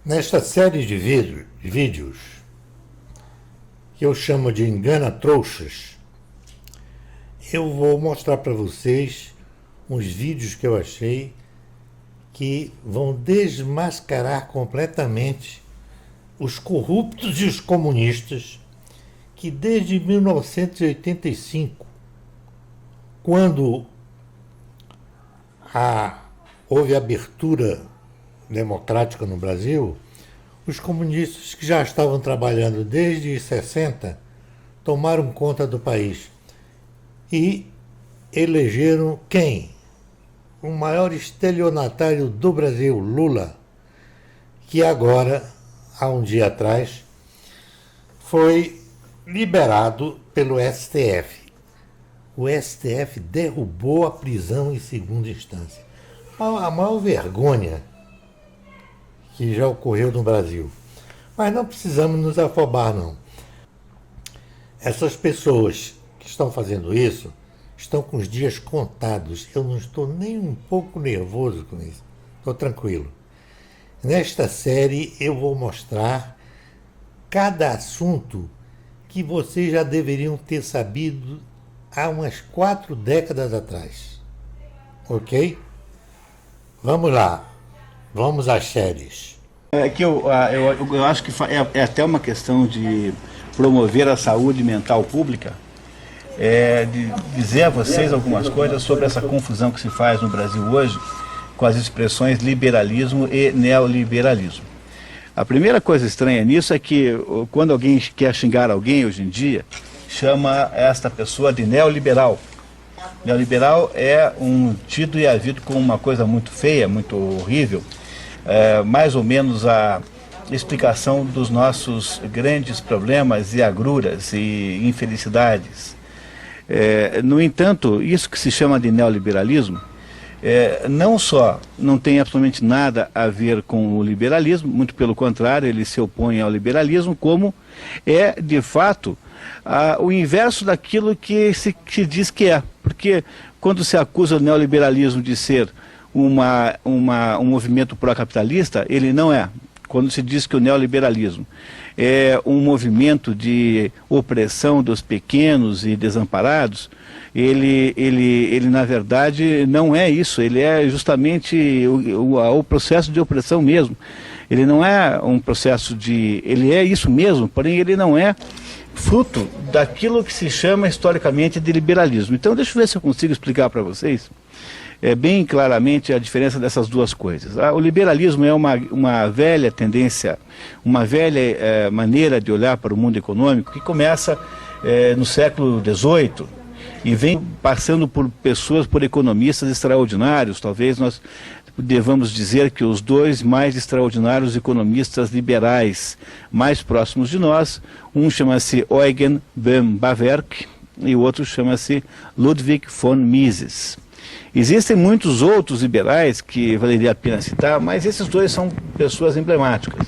Nesta série de vídeos, que eu chamo de Engana-Trouxas, eu vou mostrar para vocês uns vídeos que eu achei que vão desmascarar completamente os corruptos e os comunistas que desde 1985, quando houve abertura democrática no Brasil, os comunistas que já estavam trabalhando desde 60 tomaram conta do país e elegeram quem? O maior estelionatário do Brasil, Lula, que agora, há um dia atrás, foi liberado pelo STF. O STF derrubou a prisão em segunda instância. A maior vergonha que já ocorreu no Brasil. Mas não precisamos nos afobar, não. Essas pessoas que estão fazendo isso estão com os dias contados. Eu não estou nem um pouco nervoso com isso. Estou tranquilo. Nesta série eu vou mostrar cada assunto que vocês já deveriam ter sabido há umas 4 décadas atrás. Ok? Vamos lá. Vamos às séries. É que eu acho que é até uma questão de promover a saúde mental pública, de dizer a vocês algumas coisas sobre essa confusão que se faz no Brasil hoje com as expressões liberalismo e neoliberalismo. A primeira coisa estranha nisso é que quando alguém quer xingar alguém hoje em dia, chama esta pessoa de neoliberal. Neoliberal é tido e havido como uma coisa muito feia, muito horrível, mais ou menos a explicação dos nossos grandes problemas e agruras e infelicidades. No entanto, isso que se chama de neoliberalismo, não só não tem absolutamente nada a ver com o liberalismo, muito pelo contrário, ele se opõe ao liberalismo, como é, de fato, o inverso daquilo que se diz que é. Porque quando se acusa o neoliberalismo de ser um movimento pró-capitalista, ele não é. Quando se diz que o neoliberalismo é um movimento de opressão dos pequenos e desamparados, ele na verdade não é isso, ele é justamente o processo de opressão mesmo. Ele não é um processo ele é isso mesmo, porém ele não é fruto daquilo que se chama historicamente de liberalismo. Então deixa eu ver se eu consigo explicar para vocês bem claramente a diferença dessas duas coisas. O liberalismo é uma velha tendência, uma velha maneira de olhar para o mundo econômico que começa no século XVIII e vem passando por pessoas, por economistas extraordinários. Talvez nós devamos dizer que os dois mais extraordinários economistas liberais mais próximos de nós, um chama-se Eugen von Bäverk e o outro chama-se Ludwig von Mises. Existem muitos outros liberais que valeria a pena citar, mas esses dois são pessoas emblemáticas.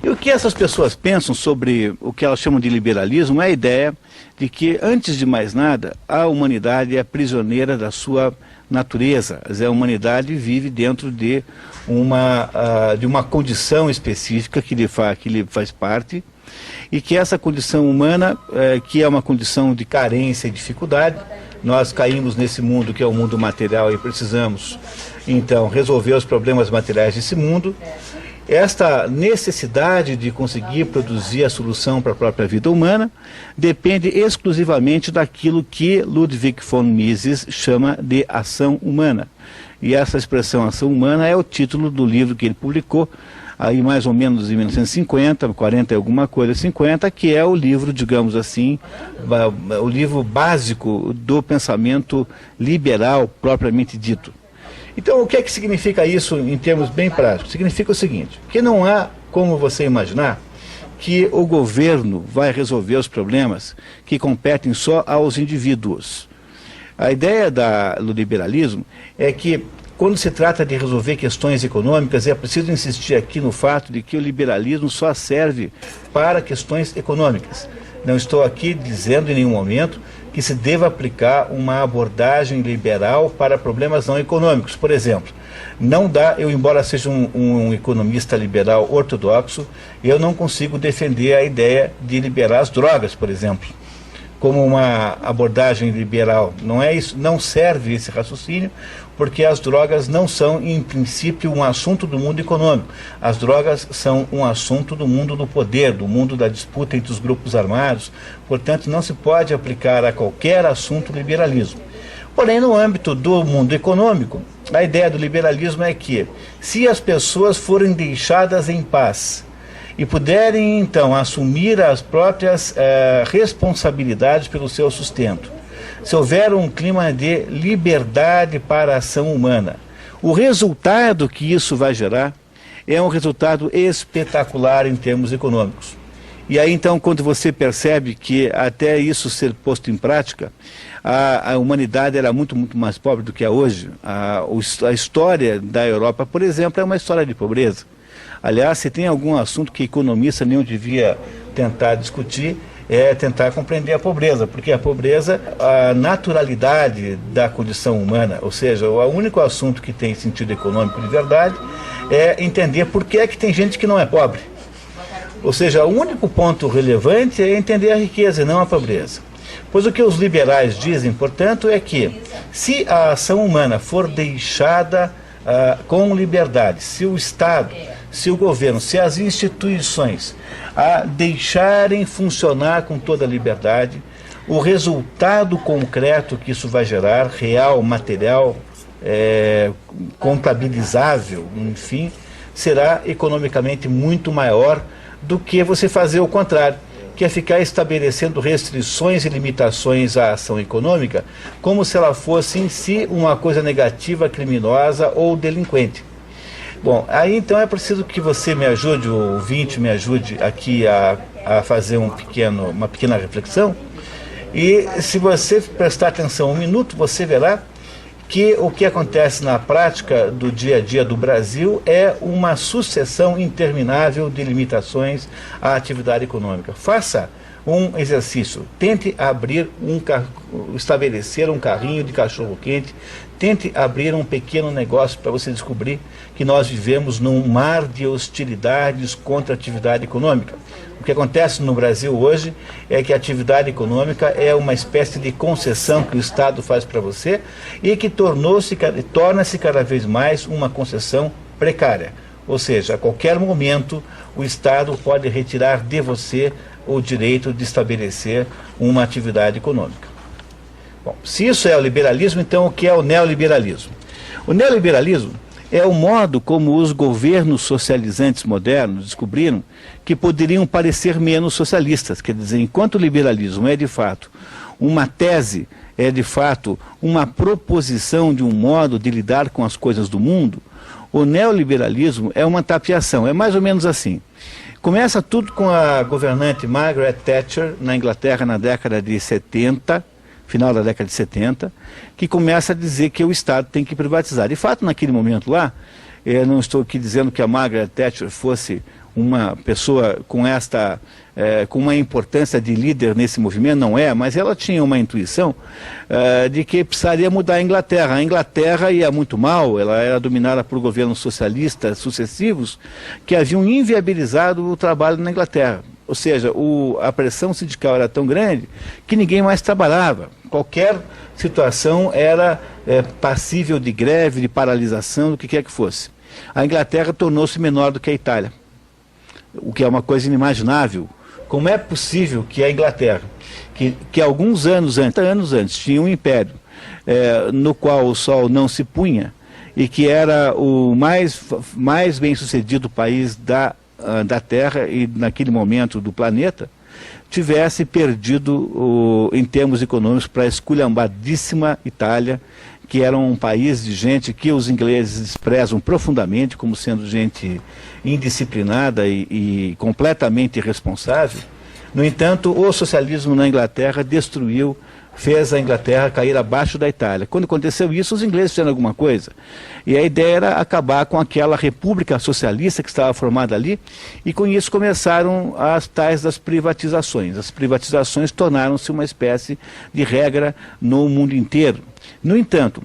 E o que essas pessoas pensam sobre o que elas chamam de liberalismo é a ideia de que, antes de mais nada, a humanidade é prisioneira da sua natureza. A humanidade vive dentro de uma condição específica que lhe faz parte, e que essa condição humana, que é uma condição de carência e dificuldade, nós caímos nesse mundo que é o mundo material e precisamos, então, resolver os problemas materiais desse mundo. Esta necessidade de conseguir produzir a solução para a própria vida humana depende exclusivamente daquilo que Ludwig von Mises chama de ação humana. E essa expressão ação humana é o título do livro que ele publicou, aí mais ou menos em 1950, 40 e alguma coisa, 50, que é o livro, digamos assim, o livro básico do pensamento liberal propriamente dito. Então, o que é que significa isso em termos bem práticos? Significa o seguinte, que não há como você imaginar que o governo vai resolver os problemas que competem só aos indivíduos. A ideia do liberalismo é que, quando se trata de resolver questões econômicas, é preciso insistir aqui no fato de que o liberalismo só serve para questões econômicas. Não estou aqui dizendo em nenhum momento que se deva aplicar uma abordagem liberal para problemas não econômicos. Por exemplo, não dá, eu embora seja um economista liberal ortodoxo, eu não consigo defender a ideia de liberar as drogas, por exemplo, como uma abordagem liberal. Não é isso, não serve esse raciocínio, porque as drogas não são, em princípio, um assunto do mundo econômico. As drogas são um assunto do mundo do poder, do mundo da disputa entre os grupos armados. Portanto, não se pode aplicar a qualquer assunto liberalismo. Porém, no âmbito do mundo econômico, a ideia do liberalismo é que, se as pessoas forem deixadas em paz e puderem, então, assumir as próprias responsabilidades pelo seu sustento, se houver um clima de liberdade para a ação humana, o resultado que isso vai gerar é um resultado espetacular em termos econômicos. E aí, então, quando você percebe que até isso ser posto em prática, a humanidade era muito mais pobre do que é hoje. A história da Europa, por exemplo, é uma história de pobreza. Aliás, se tem algum assunto que economista nenhum devia tentar discutir, é tentar compreender a pobreza, porque a pobreza, a naturalidade da condição humana, ou seja, o único assunto que tem sentido econômico de verdade é entender por que é que tem gente que não é pobre. Ou seja, o único ponto relevante é entender a riqueza e não a pobreza. Pois o que os liberais dizem, portanto, é que se a ação humana for deixada com liberdade, se o Estado, se o governo, se as instituições a deixarem funcionar com toda a liberdade, o resultado concreto que isso vai gerar, real, material, contabilizável, enfim, será economicamente muito maior do que você fazer o contrário, que é ficar estabelecendo restrições e limitações à ação econômica, como se ela fosse em si uma coisa negativa, criminosa ou delinquente. Bom, aí então é preciso que você me ajude, o ouvinte me ajude aqui a fazer uma pequena reflexão. E se você prestar atenção um minuto, você verá que o que acontece na prática do dia a dia do Brasil é uma sucessão interminável de limitações à atividade econômica. Faça um exercício, tente estabelecer um carrinho de cachorro-quente, tente abrir um pequeno negócio para você descobrir que nós vivemos num mar de hostilidades contra a atividade econômica. O que acontece no Brasil hoje é que a atividade econômica é uma espécie de concessão que o Estado faz para você e que torna-se cada vez mais uma concessão precária. Ou seja, a qualquer momento o Estado pode retirar de você o direito de estabelecer uma atividade econômica. Bom, se isso é o liberalismo, então o que é o neoliberalismo? O neoliberalismo é o modo como os governos socializantes modernos descobriram que poderiam parecer menos socialistas. Quer dizer, enquanto o liberalismo é de fato uma tese, é de fato uma proposição de um modo de lidar com as coisas do mundo, o neoliberalismo é uma tapeação, é mais ou menos assim. Começa tudo com a governante Margaret Thatcher na Inglaterra na década de 70, final da década de 70, que começa a dizer que o Estado tem que privatizar. De fato, naquele momento lá, eu não estou aqui dizendo que a Margaret Thatcher fosse uma pessoa com uma importância de líder nesse movimento, não é, mas ela tinha uma intuição de que precisaria mudar a Inglaterra. A Inglaterra ia muito mal, ela era dominada por governos socialistas sucessivos que haviam inviabilizado o trabalho na Inglaterra. Ou seja, a pressão sindical era tão grande que ninguém mais trabalhava. Qualquer situação era passível de greve, de paralisação, do que quer que fosse. A Inglaterra tornou-se menor do que a Itália, o que é uma coisa inimaginável. Como é possível que a Inglaterra, que alguns anos antes tinha um império no qual o sol não se punha e que era o mais bem-sucedido país da Terra e naquele momento do planeta, tivesse perdido em termos econômicos para a esculhambadíssima Itália, que era um país de gente que os ingleses prezam profundamente como sendo gente indisciplinada e completamente irresponsável, No entanto, o socialismo na Inglaterra fez a Inglaterra cair abaixo da Itália. Quando aconteceu isso, os ingleses fizeram alguma coisa. E a ideia era acabar com aquela república socialista que estava formada ali, e com isso começaram as tais das privatizações. As privatizações tornaram-se uma espécie de regra no mundo inteiro. No entanto,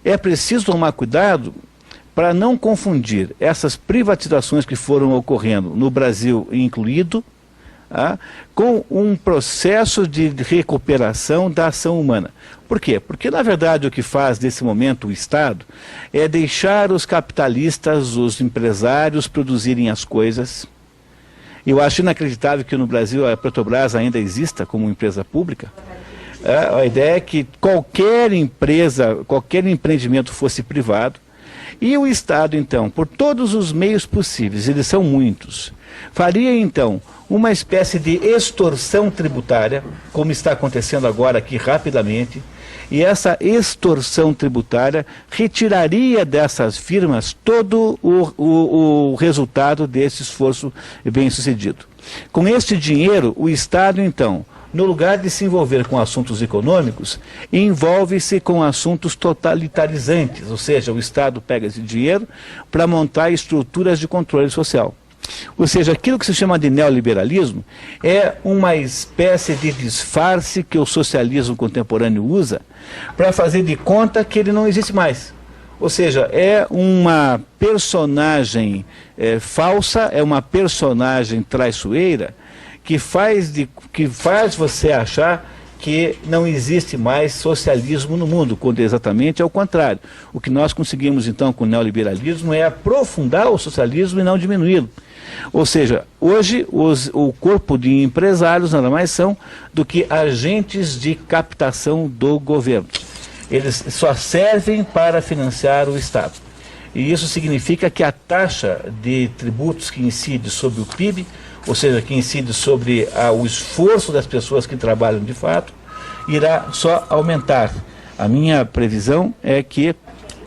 é preciso tomar cuidado para não confundir essas privatizações que foram ocorrendo, no Brasil incluído, com um processo de recuperação da ação humana. Por quê? Porque, na verdade, o que faz nesse momento o Estado é deixar os capitalistas, os empresários produzirem as coisas. Eu acho inacreditável que no Brasil a Petrobras ainda exista como empresa pública. A ideia é que qualquer empresa, qualquer empreendimento fosse privado, e o Estado, então, por todos os meios possíveis, eles são muitos, faria, então, uma espécie de extorsão tributária, como está acontecendo agora aqui rapidamente, e essa extorsão tributária retiraria dessas firmas todo o resultado desse esforço bem-sucedido. Com este dinheiro, o Estado, então, no lugar de se envolver com assuntos econômicos, envolve-se com assuntos totalitarizantes, ou seja, o Estado pega esse dinheiro para montar estruturas de controle social. Ou seja, aquilo que se chama de neoliberalismo é uma espécie de disfarce que o socialismo contemporâneo usa para fazer de conta que ele não existe mais. Ou seja, é uma personagem falsa, é uma personagem traiçoeira, que faz você achar que não existe mais socialismo no mundo, quando exatamente é o contrário. O que nós conseguimos então com o neoliberalismo é aprofundar o socialismo e não diminuí-lo. Ou seja, hoje o corpo de empresários nada mais são do que agentes de captação do governo. Eles só servem para financiar o Estado. E isso significa que a taxa de tributos que incide sobre o PIB, ou seja, que incide sobre o esforço das pessoas que trabalham de fato, irá só aumentar. A minha previsão é que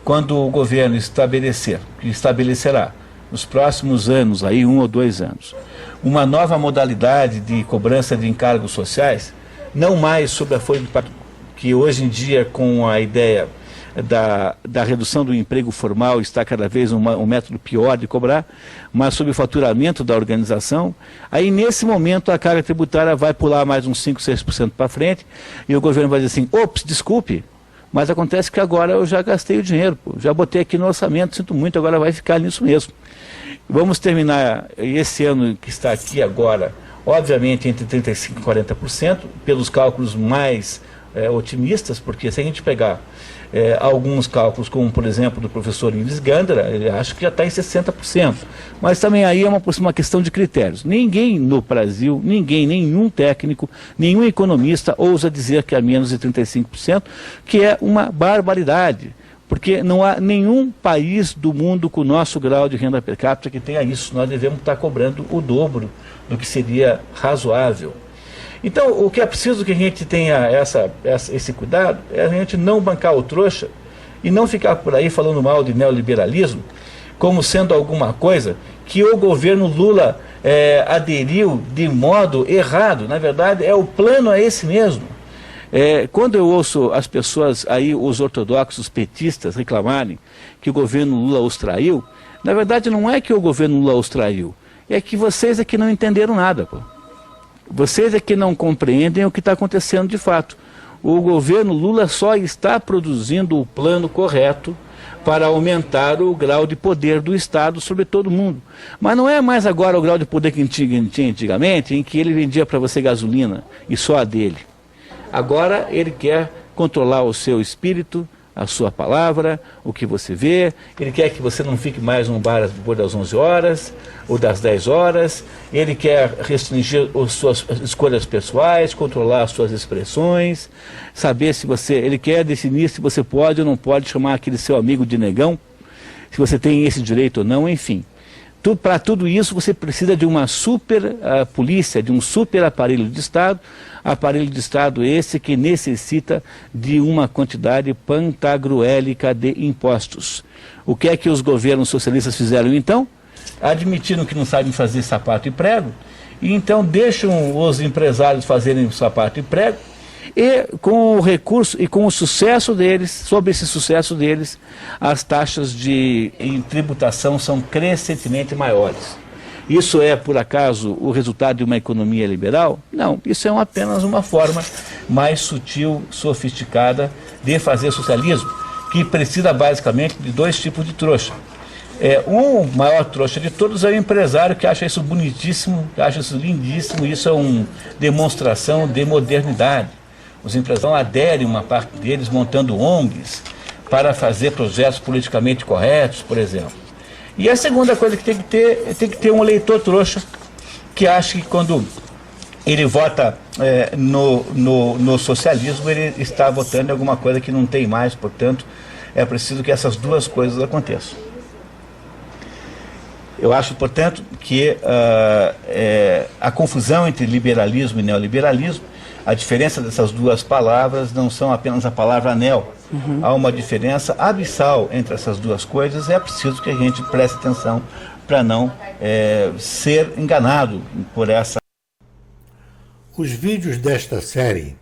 quando o governo estabelecerá nos próximos anos, aí 1 ou 2 anos, uma nova modalidade de cobrança de encargos sociais, não mais sobre a folha de pagamento, que hoje em dia com a ideia da redução do emprego formal está cada vez um método pior de cobrar, mas sob o faturamento da organização, aí nesse momento a carga tributária vai pular mais uns 5, 6% para frente, e o governo vai dizer assim, ops, desculpe, mas acontece que agora eu já gastei o dinheiro, já botei aqui no orçamento, sinto muito, agora vai ficar nisso mesmo. Vamos terminar esse ano que está aqui agora, obviamente entre 35% e 40%, pelos cálculos mais otimistas, porque se a gente pegar alguns cálculos, como por exemplo do professor Ives Gandara, ele acha que já está em 60%. Mas também aí é uma questão de critérios. Ninguém no Brasil, nenhum técnico, nenhum economista ousa dizer que é menos de 35%, que é uma barbaridade. Porque não há nenhum país do mundo com o nosso grau de renda per capita que tenha isso. Nós devemos estar cobrando o dobro do que seria razoável. Então, o que é preciso que a gente tenha esse cuidado é a gente não bancar o trouxa e não ficar por aí falando mal de neoliberalismo como sendo alguma coisa que o governo Lula aderiu de modo errado. Na verdade, o plano é esse mesmo. Quando eu ouço as pessoas aí, os ortodoxos petistas, reclamarem que o governo Lula os traiu, na verdade não é que o governo Lula os traiu, é que vocês é que não entenderam nada, pô. Vocês é que não compreendem o que está acontecendo de fato. O governo Lula só está produzindo o plano correto para aumentar o grau de poder do Estado sobre todo mundo. Mas não é mais agora o grau de poder que tinha antigamente, em que ele vendia para você gasolina e só a dele. Agora ele quer controlar o seu espírito, a sua palavra, o que você vê. Ele quer que você não fique mais num bar depois das 11 horas ou das 10 horas. Ele quer restringir as suas escolhas pessoais, controlar as suas expressões, saber se você... Ele quer definir se você pode ou não pode chamar aquele seu amigo de negão, se você tem esse direito ou não, enfim. Para tudo isso você precisa de uma super polícia, de um super aparelho de Estado esse que necessita de uma quantidade pantagruélica de impostos. O que é que os governos socialistas fizeram então? Admitiram que não sabem fazer sapato e prego e então deixam os empresários fazerem sua parte de prego, e com o recurso e com o sucesso deles, sobre esse sucesso deles, as taxas em tributação são crescentemente maiores. Isso é, por acaso, o resultado de uma economia liberal? Não, isso é apenas uma forma mais sutil, sofisticada de fazer socialismo, que precisa basicamente de dois tipos de trouxa. O maior trouxa de todos é o empresário, que acha isso bonitíssimo, que acha isso lindíssimo, isso é uma demonstração de modernidade. Os empresários aderem, uma parte deles, montando ONGs para fazer projetos politicamente corretos, por exemplo. E a segunda coisa que tem que ter um eleitor trouxa, que acha que quando ele vota no socialismo, ele está votando em alguma coisa que não tem mais, portanto, é preciso que essas duas coisas aconteçam. Eu acho, portanto, que a confusão entre liberalismo e neoliberalismo, a diferença dessas duas palavras não são apenas a palavra neo. Há uma diferença abissal entre essas duas coisas, e é preciso que a gente preste atenção para não ser enganado por essa. Os vídeos desta série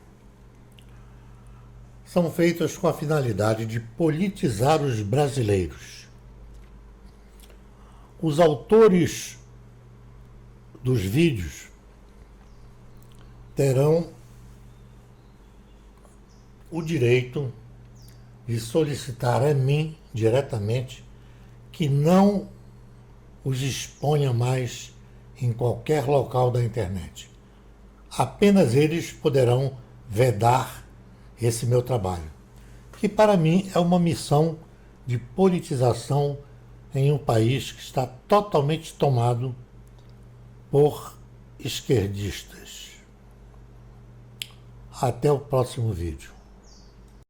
são feitos com a finalidade de politizar os brasileiros. Os autores dos vídeos terão o direito de solicitar a mim diretamente que não os exponha mais em qualquer local da internet. Apenas eles poderão vedar esse meu trabalho, que para mim é uma missão de politização em um país que está totalmente tomado por esquerdistas. Até o próximo vídeo.